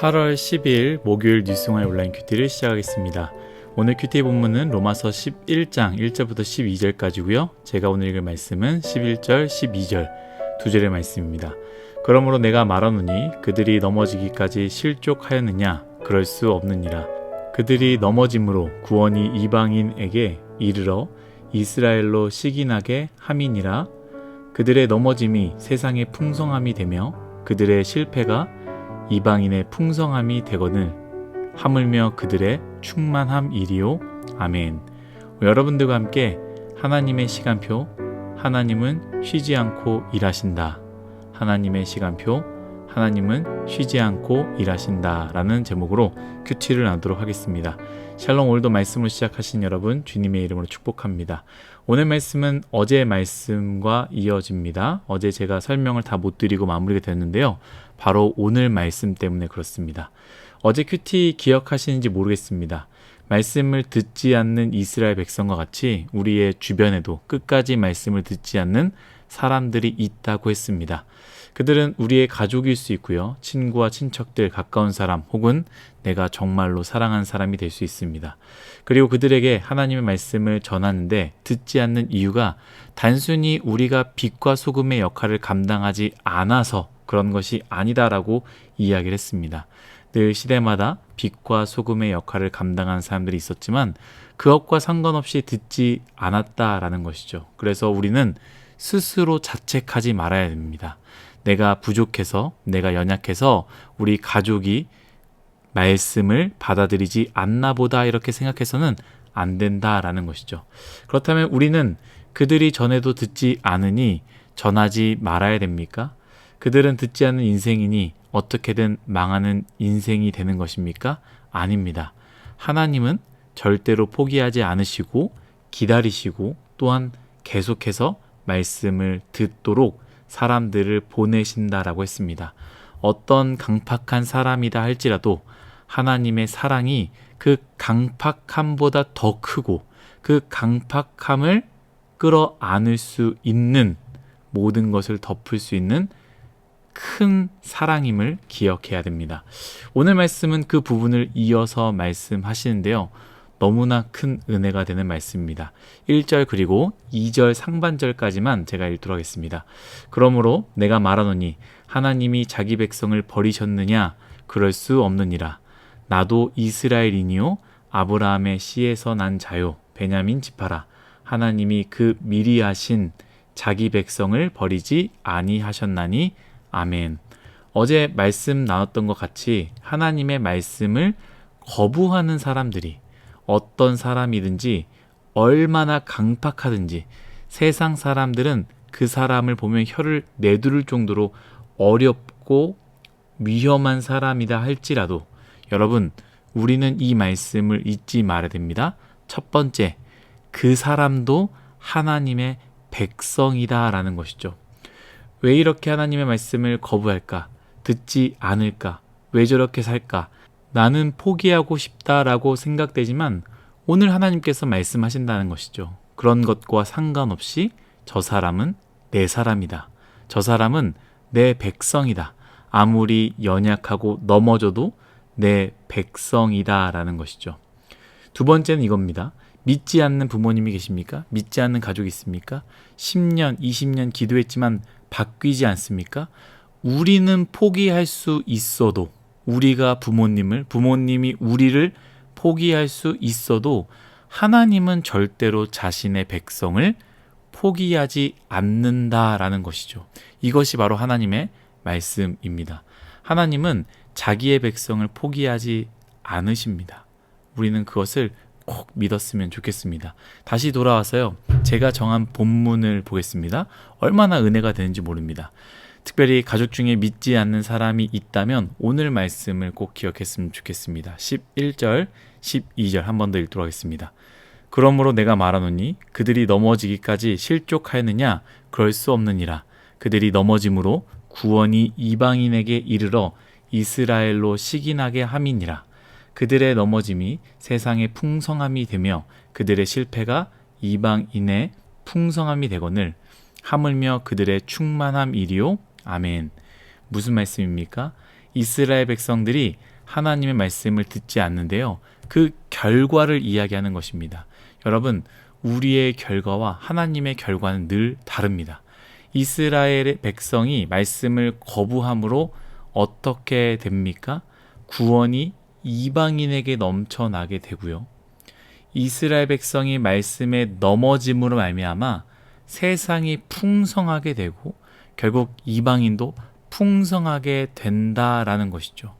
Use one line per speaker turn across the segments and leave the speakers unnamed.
8월 10일 목요일 뉴스생활 온라인 큐티를 시작하겠습니다. 오늘 큐티 본문은 로마서 11장 1절부터 12절까지고요. 제가 오늘 읽을 말씀은 11절, 12절 두 절의 말씀입니다. 그러므로 내가 말하노니 그들이 넘어지기까지 실족하였느냐? 그럴 수 없느니라. 그들이 넘어짐으로 구원이 이방인에게 이르러 이스라엘로 시기나게 함이니라. 그들의 넘어짐이 세상의 풍성함이 되며 그들의 실패가 이방인의 풍성함이 되거늘 하물며 그들의 충만함이리요. 아멘. 여러분들과 함께 하나님의 시간표, 하나님은 쉬지 않고 일하신다. 하나님의 시간표, 하나님은 쉬지 않고 일하신다 라는 제목으로 큐티를 나누도록 하겠습니다. 샬롬. 오늘도 말씀을 시작하신 여러분 주님의 이름으로 축복합니다. 오늘 말씀은 어제 말씀과 이어집니다. 어제 제가 설명을 다 못 드리고 마무리가 됐는데요. 바로 오늘 말씀 때문에 그렇습니다. 어제 큐티 기억하시는지 모르겠습니다. 말씀을 듣지 않는 이스라엘 백성과 같이 우리의 주변에도 끝까지 말씀을 듣지 않는 사람들이 있다고 했습니다. 그들은 우리의 가족일 수 있고요. 친구와 친척들, 가까운 사람 혹은 내가 정말로 사랑하는 사람이 될 수 있습니다. 그리고 그들에게 하나님의 말씀을 전하는데 듣지 않는 이유가 단순히 우리가 빛과 소금의 역할을 감당하지 않아서 그런 것이 아니다라고 이야기를 했습니다. 늘 시대마다 빛과 소금의 역할을 감당하는 사람들이 있었지만 그것과 상관없이 듣지 않았다라는 것이죠. 그래서 우리는 스스로 자책하지 말아야 됩니다. 내가 부족해서, 내가 연약해서 우리 가족이 말씀을 받아들이지 않나 보다 이렇게 생각해서는 안 된다라는 것이죠. 그렇다면 우리는 그들이 전에도 듣지 않으니 전하지 말아야 됩니까? 그들은 듣지 않는 인생이니 어떻게든 망하는 인생이 되는 것입니까? 아닙니다. 하나님은 절대로 포기하지 않으시고 기다리시고 또한 계속해서 말씀을 듣도록 사람들을 보내신다라고 했습니다. 어떤 강팍한 사람이다 할지라도 하나님의 사랑이 그 강팍함보다 더 크고 그 강팍함을 끌어안을 수 있는 모든 것을 덮을 수 있는 큰 사랑임을 기억해야 됩니다. 오늘 말씀은 그 부분을 이어서 말씀하시는데요. 너무나 큰 은혜가 되는 말씀입니다. 1절 그리고 2절 상반절까지만 제가 읽도록 하겠습니다. 그러므로 내가 말하노니 하나님이 자기 백성을 버리셨느냐? 그럴 수 없느니라. 나도 이스라엘이니요 아브라함의 씨에서 난 자요 베냐민 지파라. 하나님이 그 미리 하신 자기 백성을 버리지 아니하셨나니. 아멘. 어제 말씀 나눴던 것 같이 하나님의 말씀을 거부하는 사람들이 어떤 사람이든지 얼마나 강팍하든지 세상 사람들은 그 사람을 보면 혀를 내두를 정도로 어렵고 위험한 사람이다 할지라도 여러분, 우리는 이 말씀을 잊지 말아야 됩니다. 첫 번째, 그 사람도 하나님의 백성이다라는 것이죠. 왜 이렇게 하나님의 말씀을 거부할까? 듣지 않을까? 왜 저렇게 살까? 나는 포기하고 싶다라고 생각되지만 오늘 하나님께서 말씀하신다는 것이죠. 그런 것과 상관없이 저 사람은 내 사람이다. 저 사람은 내 백성이다. 아무리 연약하고 넘어져도 내 백성이다라는 것이죠. 두 번째는 이겁니다. 믿지 않는 부모님이 계십니까? 믿지 않는 가족이 있습니까? 10년, 20년 기도했지만 바뀌지 않습니까? 우리는 포기할 수 있어도 우리가 부모님이 우리를 포기할 수 있어도 하나님은 절대로 자신의 백성을 포기하지 않는다라는 것이죠. 이것이 바로 하나님의 말씀입니다. 하나님은 자기의 백성을 포기하지 않으십니다. 우리는 그것을 꼭 믿었으면 좋겠습니다. 다시 돌아와서요. 제가 정한 본문을 보겠습니다. 얼마나 은혜가 되는지 모릅니다. 특별히 가족 중에 믿지 않는 사람이 있다면 오늘 말씀을 꼭 기억했으면 좋겠습니다. 11절, 12절 한 번 더 읽도록 하겠습니다. 그러므로 내가 말하노니 그들이 넘어지기까지 실족하였느냐? 그럴 수 없느니라. 그들이 넘어짐으로 구원이 이방인에게 이르러 이스라엘로 시기나게 함이니라. 그들의 넘어짐이 세상의 풍성함이 되며 그들의 실패가 이방인의 풍성함이 되거늘 하물며 그들의 충만함이리요. 아멘. 무슨 말씀입니까? 이스라엘 백성들이 하나님의 말씀을 듣지 않는데요. 그 결과를 이야기하는 것입니다. 여러분, 우리의 결과와 하나님의 결과는 늘 다릅니다. 이스라엘의 백성이 말씀을 거부함으로 어떻게 됩니까? 구원이 이방인에게 넘쳐나게 되고요. 이스라엘 백성이 말씀에 넘어짐으로 말미암아 세상이 풍성하게 되고 결국 이방인도 풍성하게 된다라는 것이죠.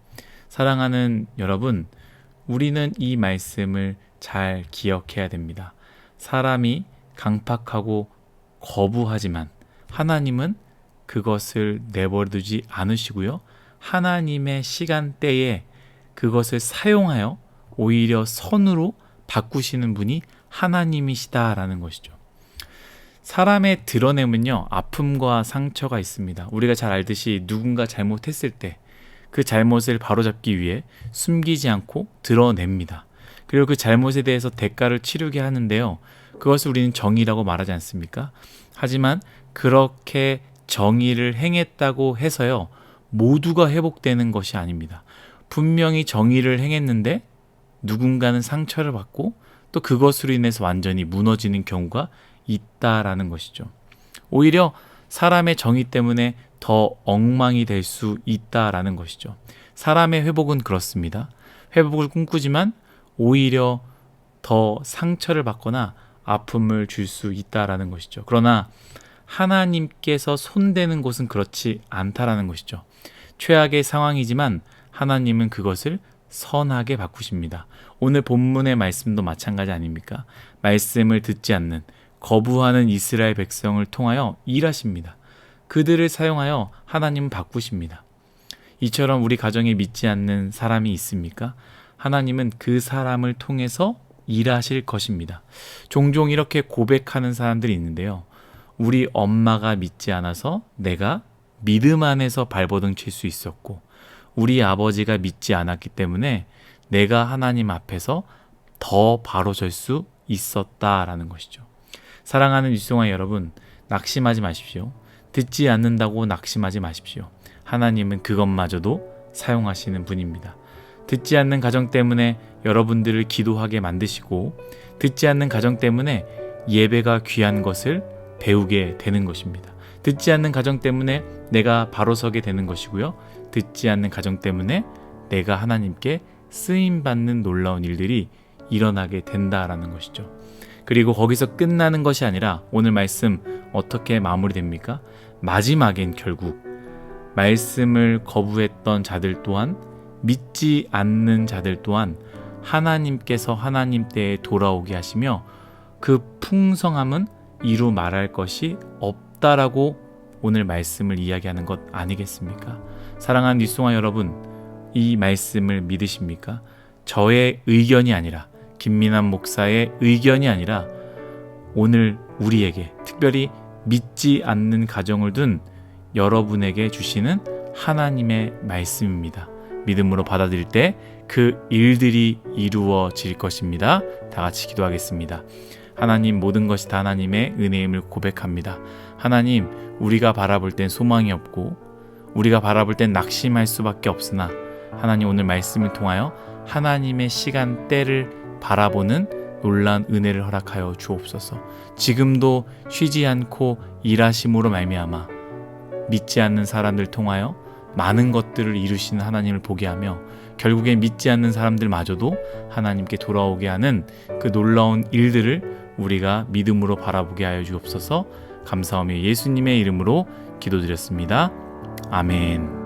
사랑하는 여러분, 우리는 이 말씀을 잘 기억해야 됩니다. 사람이 강팍하고 거부하지만 하나님은 그것을 내버려두지 않으시고요. 하나님의 시간대에 그것을 사용하여 오히려 선으로 바꾸시는 분이 하나님이시다라는 것이죠. 사람의 드러냄은요, 아픔과 상처가 있습니다. 우리가 잘 알듯이 누군가 잘못했을 때 그 잘못을 바로잡기 위해 숨기지 않고 드러냅니다. 그리고 그 잘못에 대해서 대가를 치르게 하는데요. 그것을 우리는 정의라고 말하지 않습니까? 하지만 그렇게 정의를 행했다고 해서요, 모두가 회복되는 것이 아닙니다. 분명히 정의를 행했는데 누군가는 상처를 받고 또 그것으로 인해서 완전히 무너지는 경우가 있다라는 것이죠. 오히려 사람의 정의 때문에 더 엉망이 될 수 있다라는 것이죠. 사람의 회복은 그렇습니다. 회복을 꿈꾸지만 오히려 더 상처를 받거나 아픔을 줄 수 있다라는 것이죠. 그러나 하나님께서 손대는 곳은 그렇지 않다라는 것이죠. 최악의 상황이지만 하나님은 그것을 선하게 바꾸십니다. 오늘 본문의 말씀도 마찬가지 아닙니까? 말씀을 듣지 않는, 거부하는 이스라엘 백성을 통하여 일하십니다. 그들을 사용하여 하나님은 바꾸십니다. 이처럼 우리 가정에 믿지 않는 사람이 있습니까? 하나님은 그 사람을 통해서 일하실 것입니다. 종종 이렇게 고백하는 사람들이 있는데요. 우리 엄마가 믿지 않아서 내가 믿음 안에서 발버둥 칠 수 있었고, 우리 아버지가 믿지 않았기 때문에 내가 하나님 앞에서 더 바로 설 수 있었다라는 것이죠. 사랑하는 유승화 여러분, 낙심하지 마십시오. 듣지 않는다고 낙심하지 마십시오. 하나님은 그것마저도 사용하시는 분입니다. 듣지 않는 가정 때문에 여러분들을 기도하게 만드시고, 듣지 않는 가정 때문에 예배가 귀한 것을 배우게 되는 것입니다. 듣지 않는 가정 때문에 내가 바로 서게 되는 것이고요. 듣지 않는 가정 때문에 내가 하나님께 쓰임받는 놀라운 일들이 일어나게 된다라는 것이죠. 그리고 거기서 끝나는 것이 아니라 오늘 말씀 어떻게 마무리됩니까? 마지막엔 결국 말씀을 거부했던 자들 또한, 믿지 않는 자들 또한 하나님께서 하나님 때에 돌아오게 하시며 그 풍성함은 이루 말할 것이 없다라고 오늘 말씀을 이야기하는 것 아니겠습니까? 사랑하는 뉴스와 여러분, 이 말씀을 믿으십니까? 저의 의견이 아니라, 김민환 목사의 의견이 아니라 오늘 우리에게, 특별히 믿지 않는 가정을 둔 여러분에게 주시는 하나님의 말씀입니다. 믿음으로 받아들일 때 그 일들이 이루어질 것입니다. 다 같이 기도하겠습니다. 하나님, 모든 것이 다 하나님의 은혜임을 고백합니다. 하나님, 우리가 바라볼 땐 소망이 없고 우리가 바라볼 땐 낙심할 수밖에 없으나 하나님, 오늘 말씀을 통하여 하나님의 시간대를 바라보는 놀라운 은혜를 허락하여 주옵소서. 지금도 쉬지 않고 일하심으로 말미암아 믿지 않는 사람들 통하여 많은 것들을 이루시는 하나님을 보게 하며 결국에 믿지 않는 사람들마저도 하나님께 돌아오게 하는 그 놀라운 일들을 우리가 믿음으로 바라보게 하여 주옵소서. 감사하며 예수님의 이름으로 기도드렸습니다. 아멘.